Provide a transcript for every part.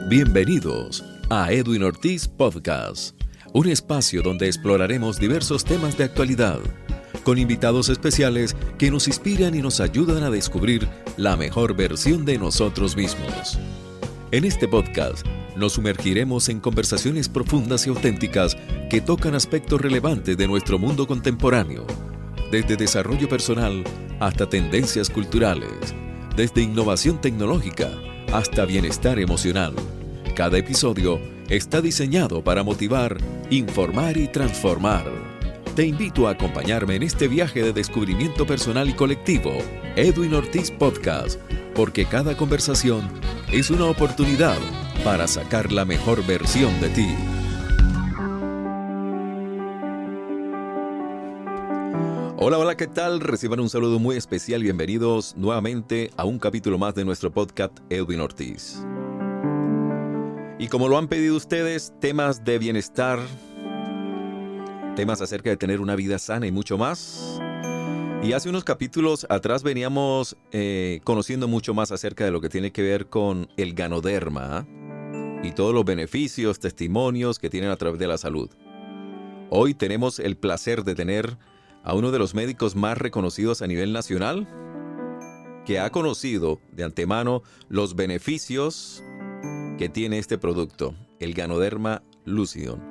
Bienvenidos a Edwin Ortiz Podcast, un espacio donde exploraremos diversos temas de actualidad, con invitados especiales que nos inspiran y nos ayudan a descubrir la mejor versión de nosotros mismos. En este podcast nos sumergiremos en conversaciones profundas y auténticas que tocan aspectos relevantes de nuestro mundo contemporáneo, desde desarrollo personal hasta tendencias culturales, desde innovación tecnológica hasta bienestar emocional. Cada episodio está diseñado para motivar, informar y transformar. Te invito a acompañarme en este viaje de descubrimiento personal y colectivo, Edwin Ortiz Podcast, porque cada conversación es una oportunidad para sacar la mejor versión de ti. Hola, ¿qué tal? Reciban un saludo muy especial. Bienvenidos nuevamente a un capítulo más de nuestro podcast Edwin Ortiz. Y como lo han pedido ustedes, temas de bienestar, temas acerca de tener una vida sana y mucho más. Y hace unos capítulos atrás veníamos conociendo mucho más acerca de lo que tiene que ver con el Ganoderma y todos los beneficios, testimonios que tienen a través de la salud. Hoy tenemos el placer de tener a uno de los médicos más reconocidos a nivel nacional, que ha conocido de antemano los beneficios que tiene este producto, el Ganoderma Lucidon.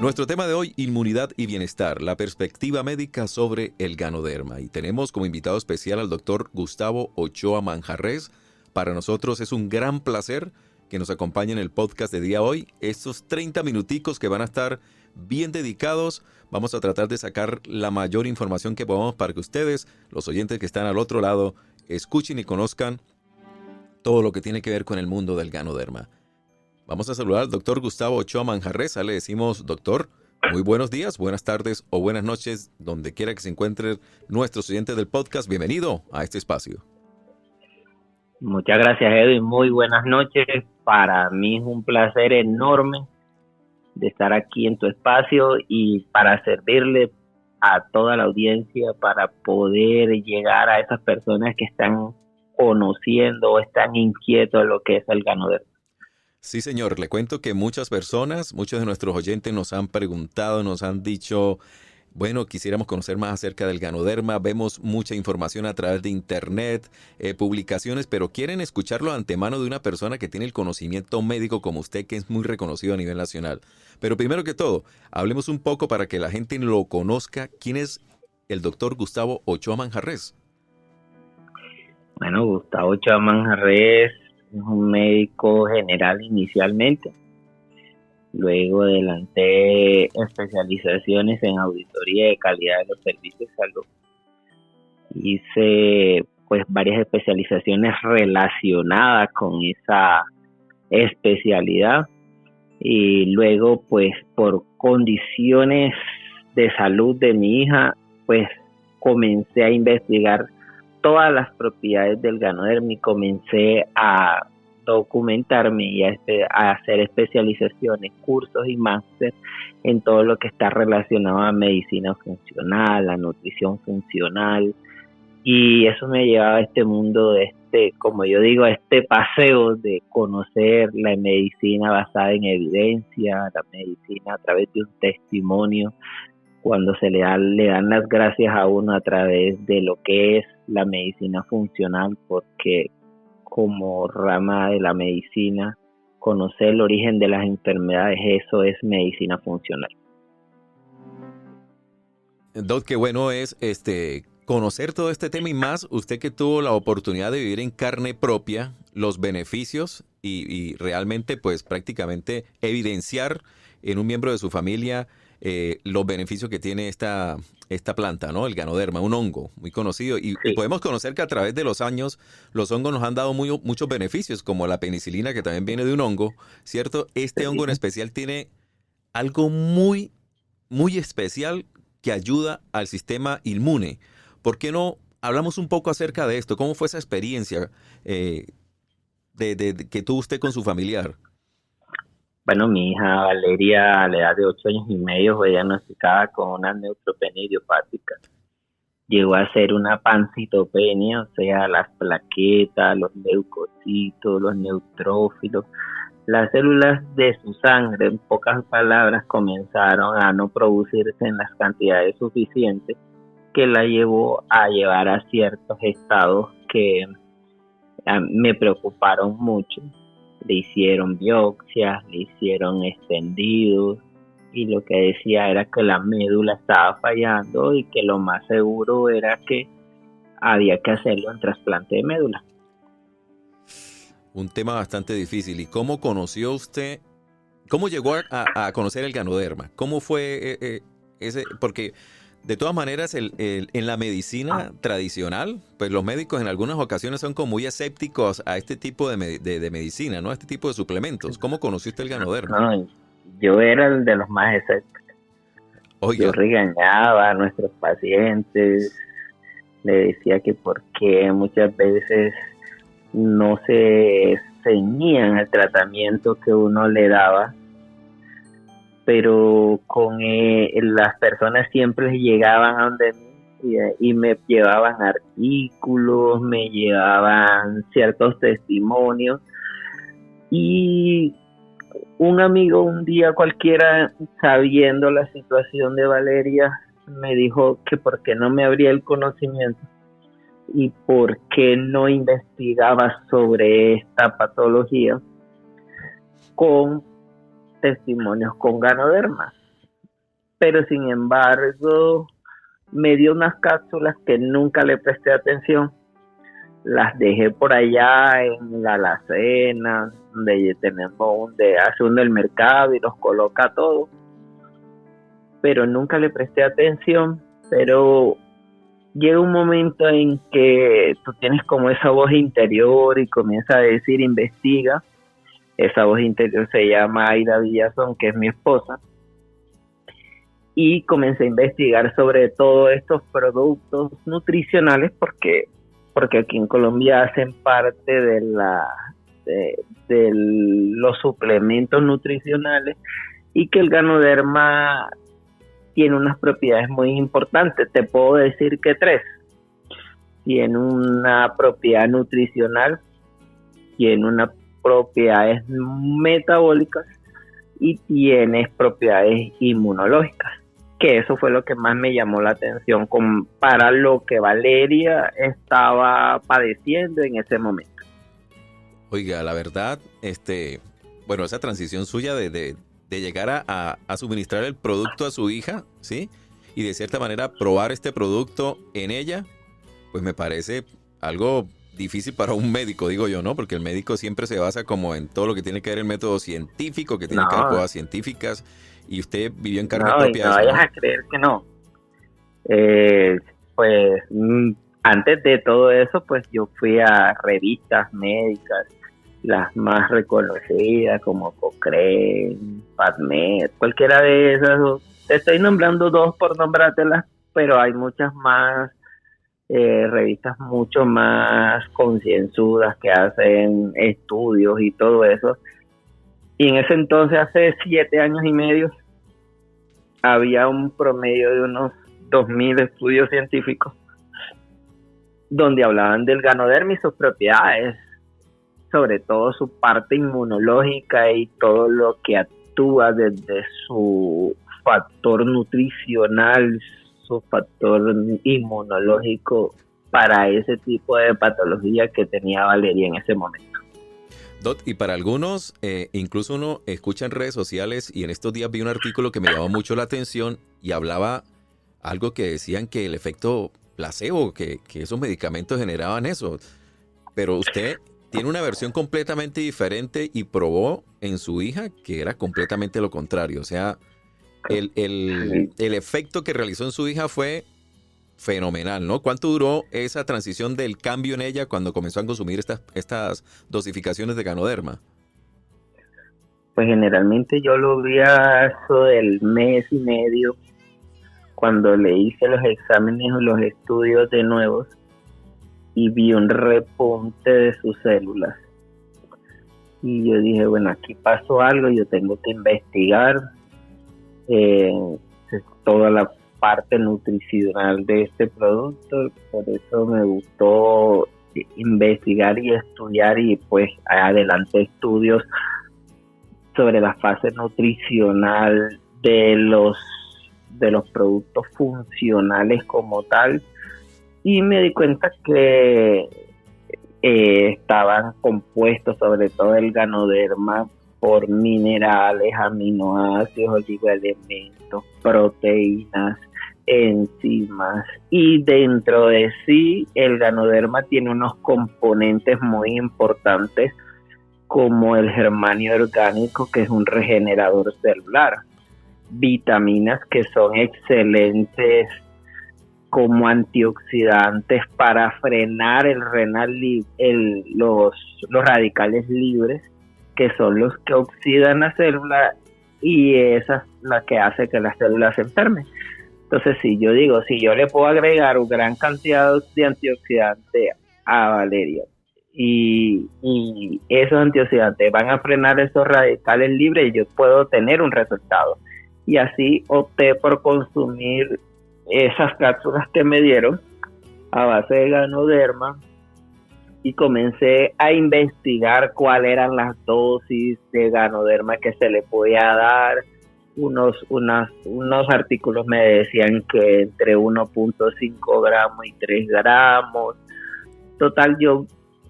Nuestro tema de hoy, inmunidad y bienestar, la perspectiva médica sobre el Ganoderma. Y tenemos como invitado especial al doctor Gustavo Ochoa Manjarrés. Para nosotros es un gran placer que nos acompañe en el podcast de día hoy. Estos 30 minuticos que van a estar bien dedicados, vamos a tratar de sacar la mayor información que podamos para que ustedes, los oyentes que están al otro lado, escuchen y conozcan todo lo que tiene que ver con el mundo del Ganoderma. Vamos a saludar al doctor Gustavo Ochoa Manjarrés. Le decimos, doctor, muy buenos días, buenas tardes o buenas noches, donde quiera que se encuentren nuestros oyentes del podcast. Bienvenido a este espacio. Muchas gracias, Edwin. Muy buenas noches. Para mí es un placer enorme de estar aquí en tu espacio y para servirle a toda la audiencia, para poder llegar a esas personas que están conociendo o están inquietos de lo que es el Ganoderma. Sí, señor. Le cuento que muchas personas, muchos de nuestros oyentes nos han preguntado, nos han dicho, bueno, quisiéramos conocer más acerca del Ganoderma. Vemos mucha información a través de internet, publicaciones, pero quieren escucharlo de antemano de una persona que tiene el conocimiento médico como usted, que es muy reconocido a nivel nacional. Pero primero que todo, hablemos un poco para que la gente lo conozca. ¿Quién es el doctor Gustavo Ochoa Manjarrés? Bueno, Gustavo Ochoa Manjarrés es un médico general inicialmente. Luego adelanté especializaciones en auditoría de calidad de los servicios de salud. Hice pues varias especializaciones relacionadas con esa especialidad y luego pues por condiciones de salud de mi hija pues comencé a investigar todas las propiedades del Ganoderma y comencé a documentarme y a hacer especializaciones, cursos y máster en todo lo que está relacionado a medicina funcional, a nutrición funcional, y eso me ha llevado a este mundo de como yo digo, a este paseo de conocer la medicina basada en evidencia, la medicina a través de un testimonio, cuando se le dan las gracias a uno a través de lo que es la medicina funcional, porque como rama de la medicina, conocer el origen de las enfermedades, eso es medicina funcional. Doc, qué bueno es conocer todo este tema y más, usted que tuvo la oportunidad de vivir en carne propia los beneficios y realmente pues prácticamente evidenciar en un miembro de su familia los beneficios que tiene esta planta, ¿no? El Ganoderma, un hongo muy conocido. Y podemos conocer que a través de los años los hongos nos han dado muchos beneficios, como la penicilina, que también viene de un hongo, ¿cierto? Este hongo en especial tiene algo muy, muy especial que ayuda al sistema inmune. ¿Por qué no hablamos un poco acerca de esto? ¿Cómo fue esa experiencia de que tuvo usted con su familiar? Bueno, mi hija Valeria, a la edad de 8 años y medio, fue diagnosticada con una neutropenia idiopática. Llegó a ser una pancitopenia, o sea, las plaquetas, los leucocitos, los neutrófilos, las células de su sangre, en pocas palabras, comenzaron a no producirse en las cantidades suficientes, que la llevó a llevar a ciertos estados que me preocuparon mucho. Le hicieron biopsias, le hicieron extendidos, y lo que decía era que la médula estaba fallando y que lo más seguro era que había que hacerlo en trasplante de médula. Un tema bastante difícil. ¿Y cómo conoció usted, cómo llegó a conocer el Ganoderma? ¿Cómo fue ese? Porque de todas maneras, en la medicina tradicional, pues los médicos en algunas ocasiones son como muy escépticos a este tipo de medicina, ¿no? A este tipo de suplementos. ¿Cómo conoció usted el Ganoderma? No, yo era el de los más escépticos. Oiga. Yo regañaba a nuestros pacientes, le decía que por qué muchas veces no se ceñían al tratamiento que uno le daba, pero con las personas siempre llegaban a donde mí y me llevaban artículos, me llevaban ciertos testimonios, y un amigo un día cualquiera, sabiendo la situación de Valeria, me dijo que por qué no me abría el conocimiento y por qué no investigaba sobre esta patología con testimonios con Ganoderma. Pero sin embargo me dio unas cápsulas que nunca le presté atención, las dejé por allá en la alacena donde tenemos donde hace uno el mercado y los coloca todo, pero nunca le presté atención. Pero llega un momento en que tú tienes como esa voz interior y comienza a decir, investiga. Esa voz interior se llama Aida Villazón, que es mi esposa, y comencé a investigar sobre todos estos productos nutricionales porque aquí en Colombia hacen parte de los suplementos nutricionales, y que el Ganoderma tiene unas propiedades muy importantes. Te puedo decir que 3. Tiene una propiedad nutricional, tiene una propiedades metabólicas y tiene propiedades inmunológicas, que eso fue lo que más me llamó la atención para lo que Valeria estaba padeciendo en ese momento. Oiga, la verdad, bueno, esa transición suya de llegar a suministrar el producto a su hija, ¿sí? Y de cierta manera probar este producto en ella, pues me parece algo difícil para un médico, digo yo, ¿no? Porque el médico siempre se basa como en todo lo que tiene que ver el método científico, que tiene que ver pruebas científicas, y usted vivió en carne propia. No vayas a creer que no. Pues antes de todo eso, pues yo fui a revistas médicas, las más reconocidas como Cochrane, PubMed, cualquiera de esas. Te estoy nombrando 2 por nombrártelas, pero hay muchas más revistas mucho más concienzudas que hacen estudios y todo eso. Y en ese entonces, hace 7 años y medio, había un promedio de unos 2,000 estudios científicos donde hablaban del Ganoderma y sus propiedades, sobre todo su parte inmunológica y todo lo que actúa desde su factor nutricional, su factor inmunológico para ese tipo de patología que tenía Valeria en ese momento. Dot, y para algunos, incluso uno escucha en redes sociales, y en estos días vi un artículo que me llamó mucho la atención y hablaba algo que decían que el efecto placebo, que esos medicamentos generaban eso. Pero usted tiene una versión completamente diferente y probó en su hija que era completamente lo contrario. O sea, el efecto que realizó en su hija fue fenomenal, ¿no? ¿Cuánto duró esa transición del cambio en ella cuando comenzó a consumir estas dosificaciones de Ganoderma? Pues generalmente yo lo vi a eso del mes y medio, cuando le hice los exámenes y los estudios de nuevo y vi un repunte de sus células. Y yo dije, bueno, aquí pasó algo, yo tengo que investigar toda la parte nutricional de este producto. Por eso me gustó investigar y estudiar, y pues adelanté estudios sobre la fase nutricional de los productos funcionales como tal, y me di cuenta que estaban compuestos, sobre todo el Ganoderma, por minerales, aminoácidos, oligoelementos, proteínas, enzimas, y dentro de sí el Ganoderma tiene unos componentes muy importantes como el germanio orgánico, que es un regenerador celular, vitaminas que son excelentes como antioxidantes para frenar los radicales libres, que son los que oxidan la célula, y esa es la que hace que la célula se enferme. Entonces, si yo le puedo agregar una gran cantidad de antioxidantes a Valeria, y esos antioxidantes van a frenar esos radicales libres, yo puedo tener un resultado. Y así opté por consumir esas cápsulas que me dieron a base de Ganoderma, y comencé a investigar cuáles eran las dosis de Ganoderma que se le podía dar. Unos artículos me decían que entre 1.5 gramos y 3 gramos. Total, yo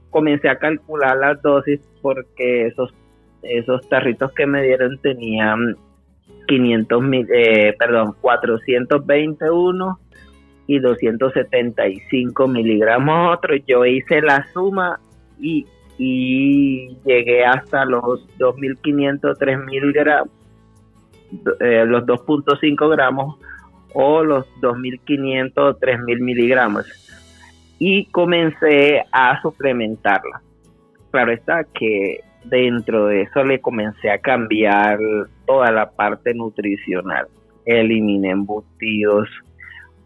comencé a calcular las dosis porque esos tarritos que me dieron tenían 421 y 275 miligramos otro. Yo hice la suma y llegué hasta los 2.500, 3.000 gramos, los 2.5 gramos o los 2.500, 3.000 miligramos, y comencé a suplementarla. Claro está que dentro de eso le comencé a cambiar toda la parte nutricional. Eliminé embutidos,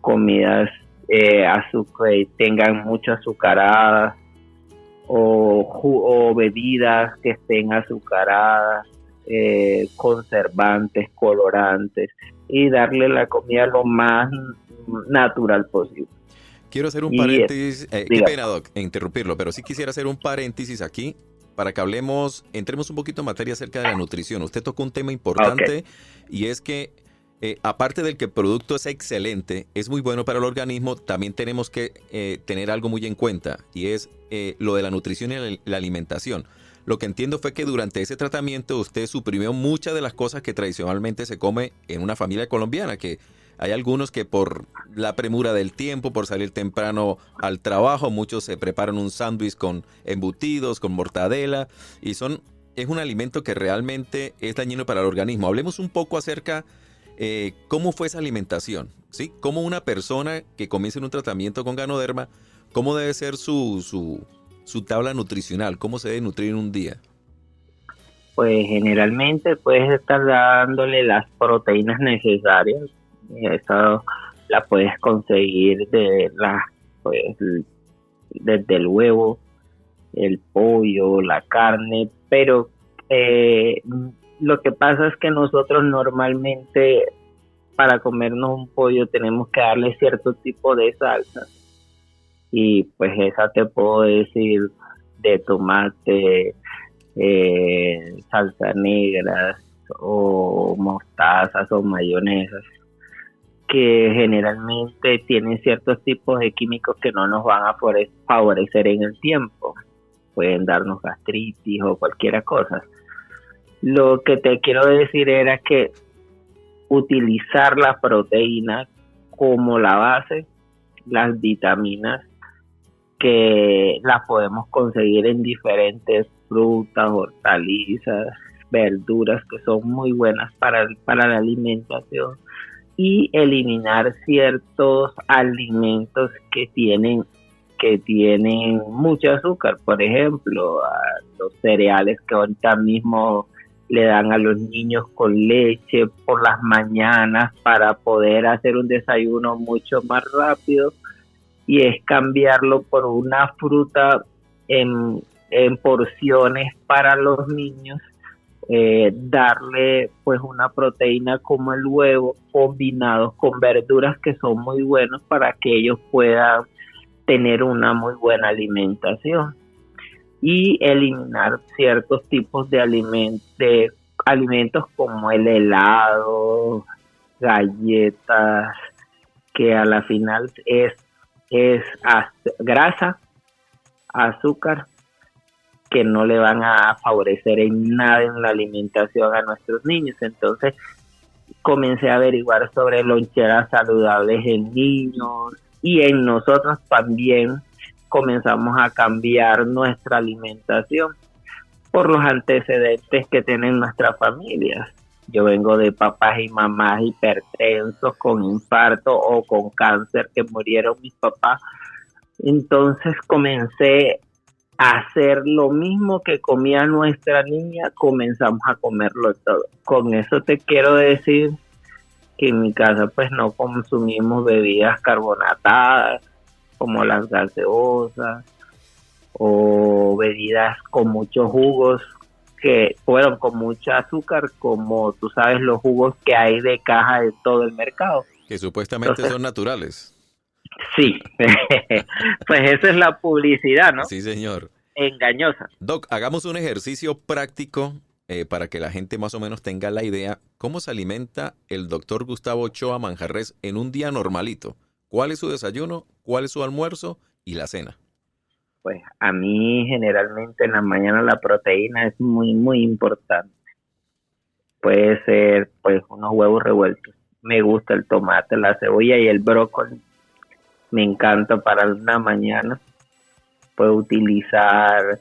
comidas tengan mucho azucaradas, o bebidas que estén azucaradas, conservantes, colorantes, y darle la comida lo más natural posible. Quiero hacer un paréntesis, qué pena, Doc, interrumpirlo, pero sí quisiera hacer un paréntesis aquí para que entremos un poquito en materia acerca de la nutrición. Usted tocó un tema importante, y es que aparte del que el producto es excelente, es muy bueno para el organismo, también tenemos que tener algo muy en cuenta, y es lo de la nutrición y la alimentación. Lo que entiendo fue que durante ese tratamiento usted suprimió muchas de las cosas que tradicionalmente se come en una familia colombiana, que hay algunos que por la premura del tiempo, por salir temprano al trabajo, muchos se preparan un sándwich con embutidos, con mortadela, y es un alimento que realmente es dañino para el organismo. Hablemos un poco acerca cómo fue esa alimentación, ¿sí? Cómo una persona que comienza en un tratamiento con Ganoderma, cómo debe ser su tabla nutricional, cómo se debe nutrir en un día. Pues generalmente puedes estar dándole las proteínas necesarias. Eso la puedes conseguir desde el huevo, el pollo, la carne, pero lo que pasa es que nosotros normalmente para comernos un pollo tenemos que darle cierto tipo de salsa, y pues esa te puedo decir de tomate, salsa negra, o mostazas o mayonesas, que generalmente tienen ciertos tipos de químicos que no nos van a favorecer en el tiempo. Pueden darnos gastritis o cualquier cosa. Lo que te quiero decir era que utilizar la proteína como la base, las vitaminas, que las podemos conseguir en diferentes frutas, hortalizas, verduras, que son muy buenas para la alimentación, y eliminar ciertos alimentos que tienen mucho azúcar. Por ejemplo, los cereales que ahorita mismo le dan a los niños con leche por las mañanas para poder hacer un desayuno mucho más rápido, y es cambiarlo por una fruta en porciones para los niños, darle pues una proteína como el huevo, combinados con verduras que son muy buenos para que ellos puedan tener una muy buena alimentación, y eliminar ciertos tipos de alimentos, alimentos como el helado, galletas, que a la final es grasa, azúcar, que no le van a favorecer en nada en la alimentación a nuestros niños. Entonces comencé a averiguar sobre loncheras saludables en niños, y en nosotros también comenzamos a cambiar nuestra alimentación por los antecedentes que tienen nuestras familias. Yo vengo de papás y mamás hipertensos, con infarto o con cáncer, que murieron mis papás. Entonces comencé a hacer lo mismo que comía nuestra niña, comenzamos a comerlo todo. Con eso te quiero decir que en mi casa pues no consumimos bebidas carbonatadas como las gaseosas o bebidas con muchos jugos, que fueron con mucho azúcar, como tú sabes los jugos que hay de caja de todo el mercado. Que supuestamente entonces son naturales. Sí, pues esa es la publicidad, ¿no? Sí, señor. Engañosa. Doc, hagamos un ejercicio práctico para que la gente más o menos tenga la idea cómo se alimenta el doctor Gustavo Ochoa Manjarrés en un día normalito. ¿Cuál es su desayuno? ¿Cuál es su almuerzo? Y la cena. Pues a mí generalmente en la mañana la proteína es muy, muy importante. Puede ser pues unos huevos revueltos. Me gusta el tomate, la cebolla y el brócoli. Me encanta para una mañana. Puedo utilizar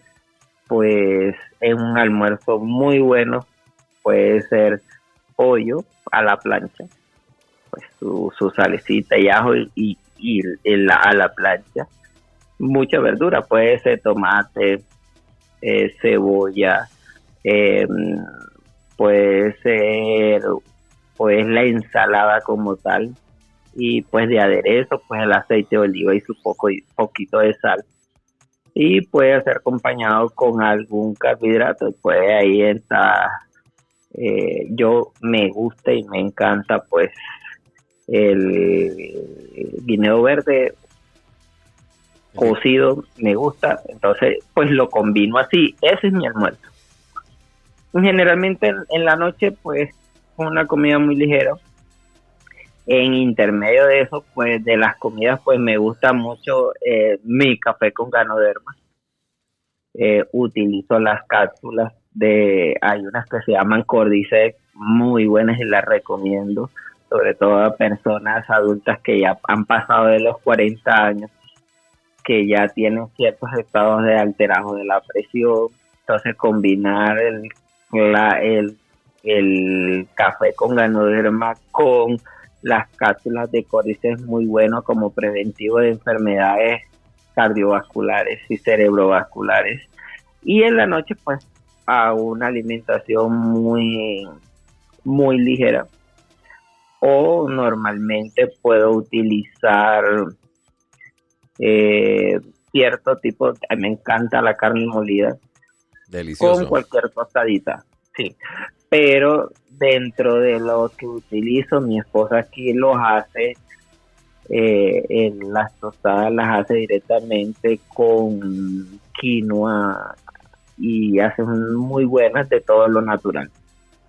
pues en un almuerzo muy bueno. Puede ser pollo a la plancha, pues su salecita y ajo y a la plancha. Mucha verdura, puede ser tomate, cebolla, puede ser pues la ensalada como tal, y pues de aderezo pues el aceite de oliva y su poquito de sal, y puede ser acompañado con algún carbohidrato. Pues ahí está, yo me gusta y me encanta pues el guineo verde cocido, me gusta, entonces pues lo combino así. Ese es mi almuerzo. Generalmente en la noche pues una comida muy ligera. En intermedio de eso, pues de las comidas, pues me gusta mucho mi café con Ganoderma. Utilizo las cápsulas hay unas que se llaman Cordyceps, muy buenas y las recomiendo, sobre todo a personas adultas que ya han pasado de los 40 años, que ya tienen ciertos estados de alterados de la presión. Entonces combinar el café con Ganoderma con las cápsulas de Cordyceps es muy bueno como preventivo de enfermedades cardiovasculares y cerebrovasculares. Y en la noche pues hago una alimentación muy, muy ligera, o normalmente puedo utilizar cierto tipo, me encanta la carne molida. Delicioso. Con cualquier tostadita, sí. Pero dentro de lo que utilizo, mi esposa aquí los hace, en las tostadas las hace directamente con quinoa y hacen muy buenas de todo lo natural.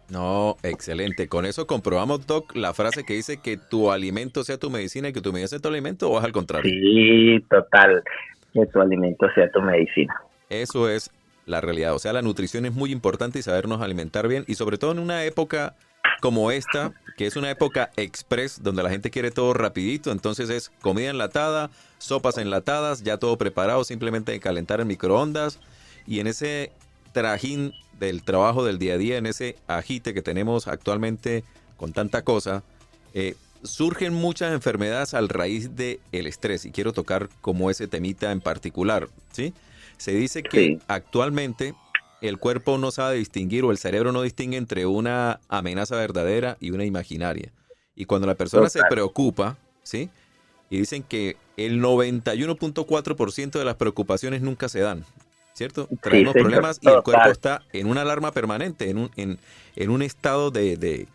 No, excelente. Con eso comprobamos, Doc, la frase que dice que tu alimento sea tu medicina y que tu medicina sea tu alimento, ¿o es al contrario? Sí, total, que tu alimento sea tu medicina. Eso es la realidad. O sea, la nutrición es muy importante y sabernos alimentar bien, y sobre todo en una época como esta, que es una época express, donde la gente quiere todo rapidito. Entonces es comida enlatada, sopas enlatadas, ya todo preparado, simplemente de calentar en microondas. Y en ese trajín del trabajo del día a día, en ese agite que tenemos actualmente con tanta cosa, surgen muchas enfermedades al raíz del estrés, y quiero tocar como ese temita en particular, ¿sí? Se dice que actualmente el cuerpo no sabe distinguir, o el cerebro no distingue entre una amenaza verdadera y una imaginaria. Y cuando la persona se preocupa, ¿sí? Y dicen que el 91.4% de las preocupaciones nunca se dan, ¿cierto? Traemos problemas y el cuerpo está en una alarma permanente, en un estado de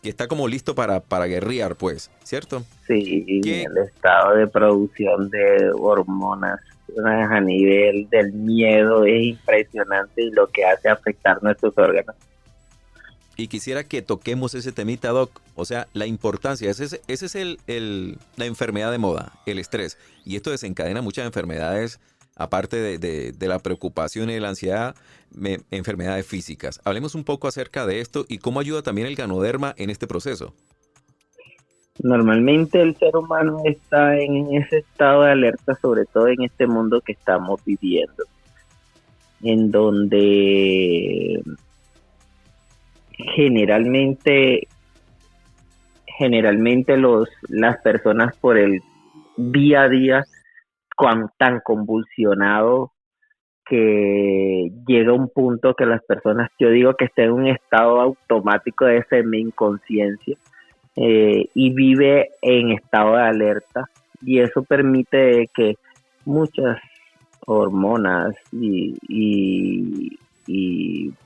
que está como listo para guerrear, pues, ¿cierto? Sí, el estado de producción de hormonas a nivel del miedo es impresionante, y lo que hace afectar nuestros órganos. Y quisiera que toquemos ese temita, Doc. O sea, la importancia, ese es la enfermedad de moda, el estrés. Y esto desencadena muchas enfermedades, aparte de la preocupación y de la ansiedad, enfermedades físicas. Hablemos un poco acerca de esto y cómo ayuda también el Ganoderma en este proceso. Normalmente el ser humano está en ese estado de alerta, sobre todo en este mundo que estamos viviendo, en donde generalmente las personas por el día a día tan convulsionado que llega un punto que las personas, yo digo que está en un estado automático de semi-inconsciencia, y vive en estado de alerta, y eso permite que muchas hormonas y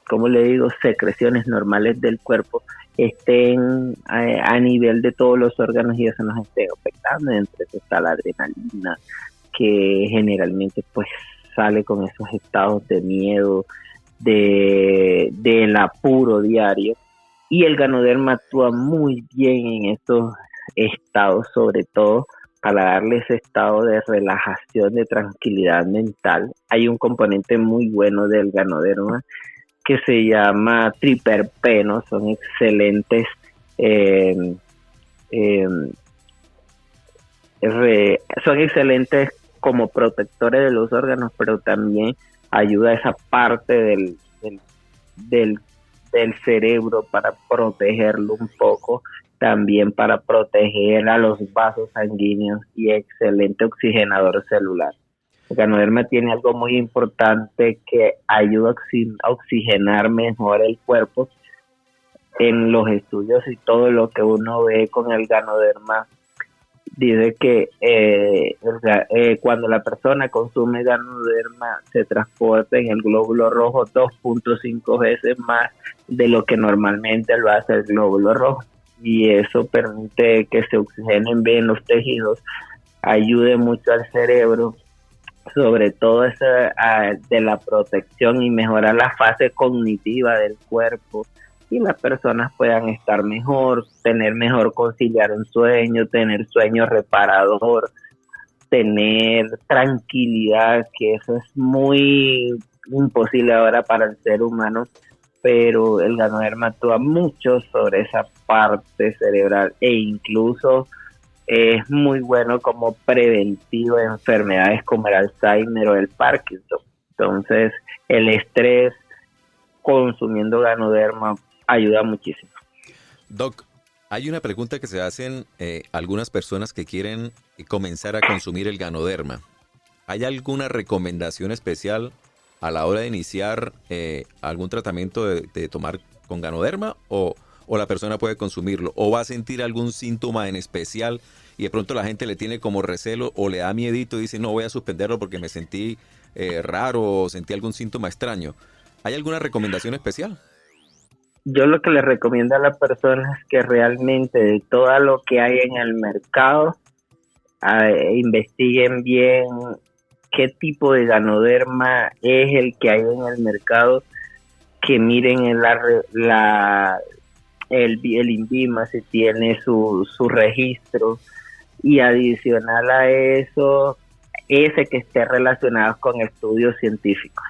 ¿cómo le digo?, secreciones normales del cuerpo estén a nivel de todos los órganos y eso nos esté afectando. Entre eso está la adrenalina, que generalmente pues sale con esos estados de miedo, del apuro diario, y el Ganoderma actúa muy bien en estos estados, sobre todo para darle ese estado de relajación, de tranquilidad mental. Hay un componente muy bueno del Ganoderma que se llama triterpeno. Son excelentes son excelentes como protectores de los órganos, pero también ayuda a esa parte del cerebro para protegerlo un poco, también para proteger a los vasos sanguíneos, y excelente oxigenador celular. El Ganoderma tiene algo muy importante que ayuda a oxigenar mejor el cuerpo. En los estudios y todo lo que uno ve con el Ganoderma, dice que cuando la persona consume Ganoderma se transporta en el glóbulo rojo 2.5 veces más de lo que normalmente lo hace el glóbulo rojo, y eso permite que se oxigenen bien los tejidos, ayude mucho al cerebro, sobre todo de la protección, y mejora la fase cognitiva del cuerpo, y las personas puedan estar mejor, tener mejor conciliar un sueño, tener sueño reparador, tener tranquilidad, que eso es muy imposible ahora para el ser humano, pero el Ganoderma actúa mucho sobre esa parte cerebral, e incluso es muy bueno como preventivo de enfermedades como el Alzheimer o el Parkinson. Entonces, el estrés consumiendo Ganoderma ayuda muchísimo. Doc, hay una pregunta que se hacen algunas personas que quieren comenzar a consumir el Ganoderma. ¿Hay alguna recomendación especial a la hora de iniciar algún tratamiento de tomar con Ganoderma, o la persona puede consumirlo, o va a sentir algún síntoma en especial y de pronto la gente le tiene como recelo o le da miedito y dice no, voy a suspenderlo porque me sentí raro o sentí algún síntoma extraño? ¿Hay alguna recomendación especial? Yo lo que les recomiendo a las personas es que realmente de todo lo que hay en el mercado, investiguen bien qué tipo de Ganoderma es el que hay en el mercado, que miren el INVIMA si tiene su registro, y adicional a eso, ese que esté relacionado con estudios científicos,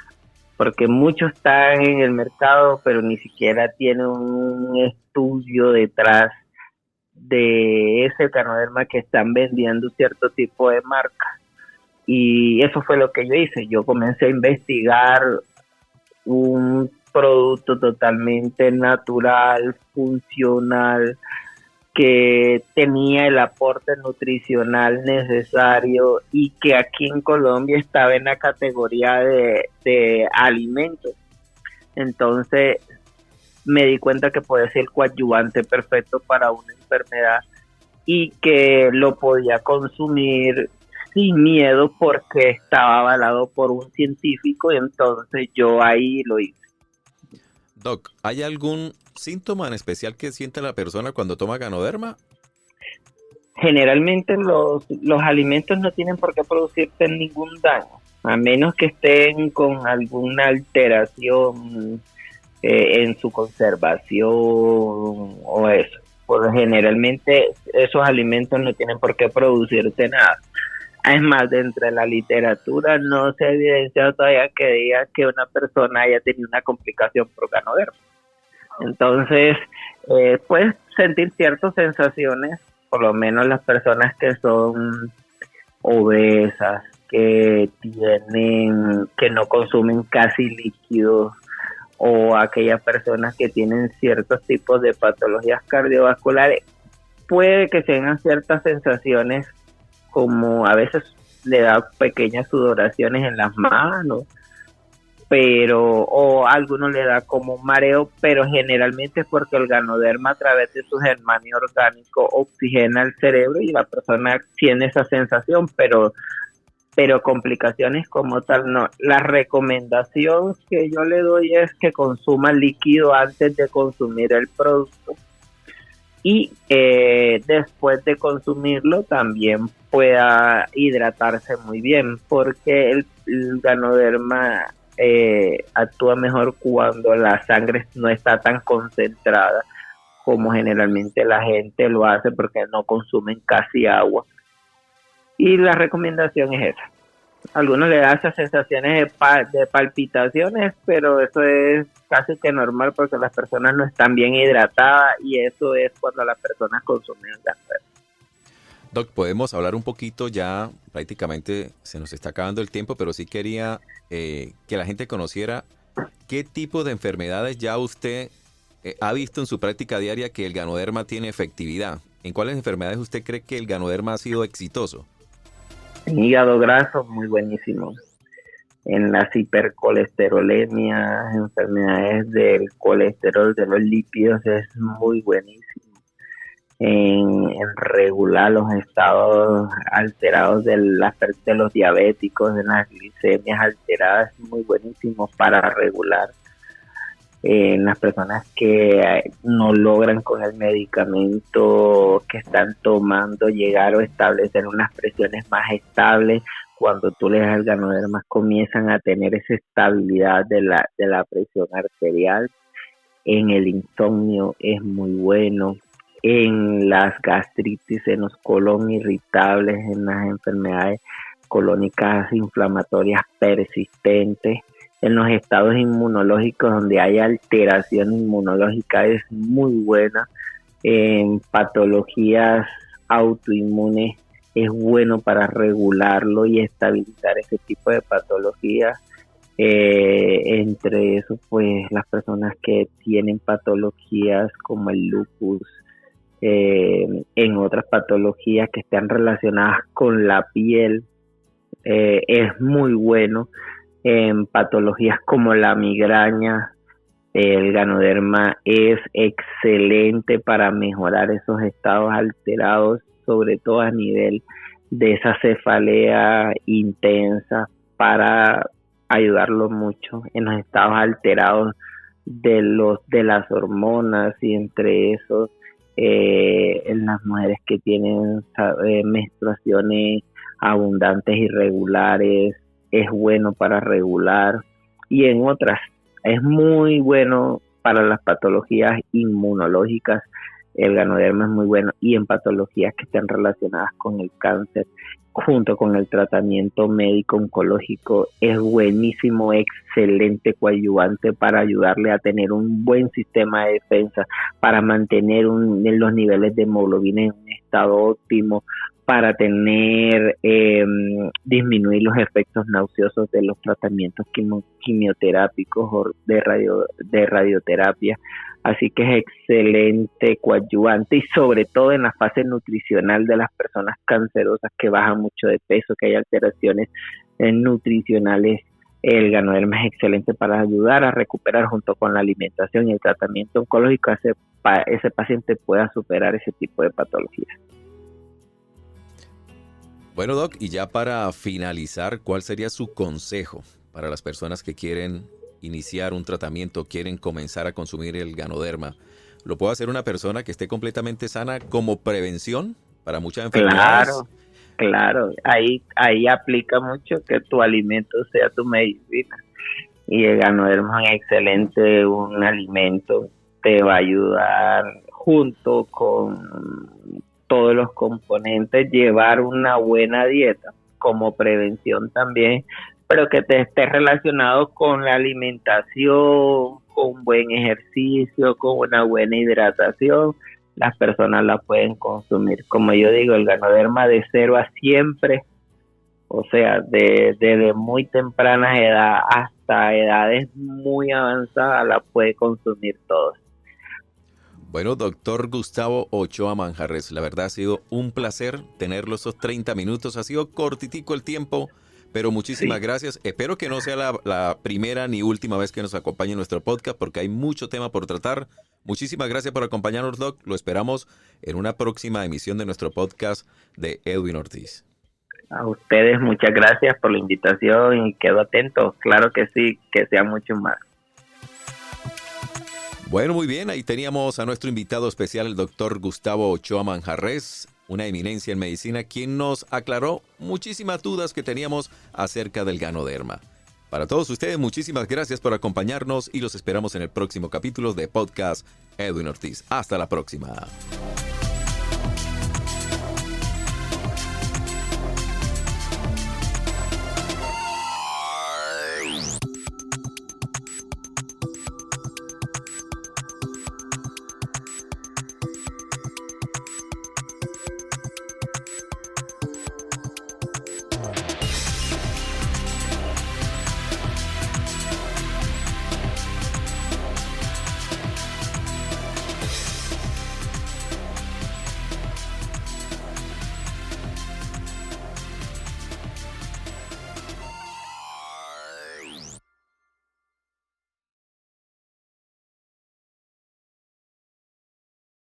porque muchos están en el mercado pero ni siquiera tienen un estudio detrás de ese Ganoderma que están vendiendo cierto tipo de marca. Y eso fue lo que yo hice. Yo comencé a investigar un producto totalmente natural, funcional, que tenía el aporte nutricional necesario y que aquí en Colombia estaba en la categoría de alimentos. Entonces me di cuenta que puede ser el coadyuvante perfecto para una enfermedad y que lo podía consumir sin miedo porque estaba avalado por un científico, y entonces yo ahí lo hice. Doc, ¿hay algún síntoma en especial que siente la persona cuando toma Ganoderma? Generalmente los alimentos no tienen por qué producirte ningún daño, a menos que estén con alguna alteración en su conservación o eso. Pues generalmente esos alimentos no tienen por qué producirte nada. Es más, dentro de la literatura no se ha evidenciado todavía que diga que una persona haya tenido una complicación por ganoderma. Entonces, puedes sentir ciertas sensaciones, por lo menos las personas que son obesas, que no consumen casi líquidos, o aquellas personas que tienen ciertos tipos de patologías cardiovasculares, puede que tengan ciertas sensaciones, como a veces le da pequeñas sudoraciones en las manos, o a algunos le da como un mareo, pero generalmente es porque el ganoderma a través de su germanio orgánico oxigena el cerebro y la persona tiene esa sensación, pero complicaciones como tal no. La recomendación que yo le doy es que consuma líquido antes de consumir el producto, y después de consumirlo también pueda hidratarse muy bien, porque el ganoderma actúa mejor cuando la sangre no está tan concentrada como generalmente la gente lo hace, porque no consumen casi agua. Y la recomendación es esa. A algunos le da esas sensaciones de palpitaciones, pero eso es casi que normal porque las personas no están bien hidratadas, y eso es cuando las personas consumen ganoderma. Doc, podemos hablar un poquito, ya prácticamente se nos está acabando el tiempo, pero sí quería que la gente conociera qué tipo de enfermedades ya usted ha visto en su práctica diaria que el ganoderma tiene efectividad. ¿En cuáles enfermedades usted cree que el ganoderma ha sido exitoso? En hígado graso, muy buenísimo. En las hipercolesterolemias, enfermedades del colesterol, de los lípidos, es muy buenísimo. En regular los estados alterados de los diabéticos, de las glicemias alteradas, es muy buenísimo para regular. En las personas que no logran con el medicamento que están tomando llegar o establecer unas presiones más estables, cuando tú les das el ganoderma comienzan a tener esa estabilidad de la presión arterial. En el insomnio es muy bueno. En las gastritis, en los colon irritables, en las enfermedades colónicas inflamatorias persistentes, en los estados inmunológicos donde hay alteración inmunológica es muy buena. En patologías autoinmunes es bueno para regularlo y estabilizar ese tipo de patologías. Entre eso, pues las personas que tienen patologías como el lupus, en otras patologías que están relacionadas con la piel, es muy bueno. En patologías como la migraña, el ganoderma es excelente para mejorar esos estados alterados, sobre todo a nivel de esa cefalea intensa, para ayudarlo mucho en los estados alterados de las hormonas, y entre esos en las mujeres que tienen menstruaciones abundantes, irregulares, es bueno para regular, y en otras es muy bueno para las patologías inmunológicas. El ganoderma es muy bueno, y en patologías que estén relacionadas con el cáncer, junto con el tratamiento médico oncológico, es buenísimo, excelente coadyuvante para ayudarle a tener un buen sistema de defensa, para mantener los niveles de hemoglobina en un estado óptimo, para disminuir los efectos nauseosos de los tratamientos quimioterápicos o de radioterapia. Así que es excelente coadyuvante, y sobre todo en la fase nutricional de las personas cancerosas que bajan mucho de peso, que hay alteraciones nutricionales. El ganoderma es excelente para ayudar a recuperar, junto con la alimentación y el tratamiento oncológico, ese paciente pueda superar ese tipo de patologías. Bueno, Doc, y ya para finalizar, ¿cuál sería su consejo para las personas que quieren iniciar un tratamiento, quieren comenzar a consumir el ganoderma? ¿Lo puede hacer una persona que esté completamente sana como prevención para muchas enfermedades? Claro. Ahí aplica mucho que tu alimento sea tu medicina. y el ganoderma es excelente, un alimento, te va a ayudar junto con todos los componentes, llevar una buena dieta como prevención también, pero que te esté relacionado con la alimentación, con buen ejercicio, con una buena hidratación. Las personas la pueden consumir. Como yo digo, el ganoderma de 0 a siempre, o sea, desde muy temprana edad hasta edades muy avanzadas, la puede consumir todos. Bueno, doctor Gustavo Ochoa Manjarres, la verdad ha sido un placer tenerlo esos 30 minutos. Ha sido cortitico el tiempo, pero muchísimas gracias. Espero que no sea la primera ni última vez que nos acompañe en nuestro podcast, porque hay mucho tema por tratar. Muchísimas gracias por acompañarnos, Doc. Lo esperamos en una próxima emisión de nuestro podcast de Edwin Ortiz. A ustedes muchas gracias por la invitación y quedo atento. Claro que sí, que sea mucho más. Bueno, muy bien, ahí teníamos a nuestro invitado especial, el doctor Gustavo Ochoa Manjarres, una eminencia en medicina, quien nos aclaró muchísimas dudas que teníamos acerca del ganoderma. Para todos ustedes, muchísimas gracias por acompañarnos y los esperamos en el próximo capítulo de Podcast Edwin Ortiz. Hasta la próxima.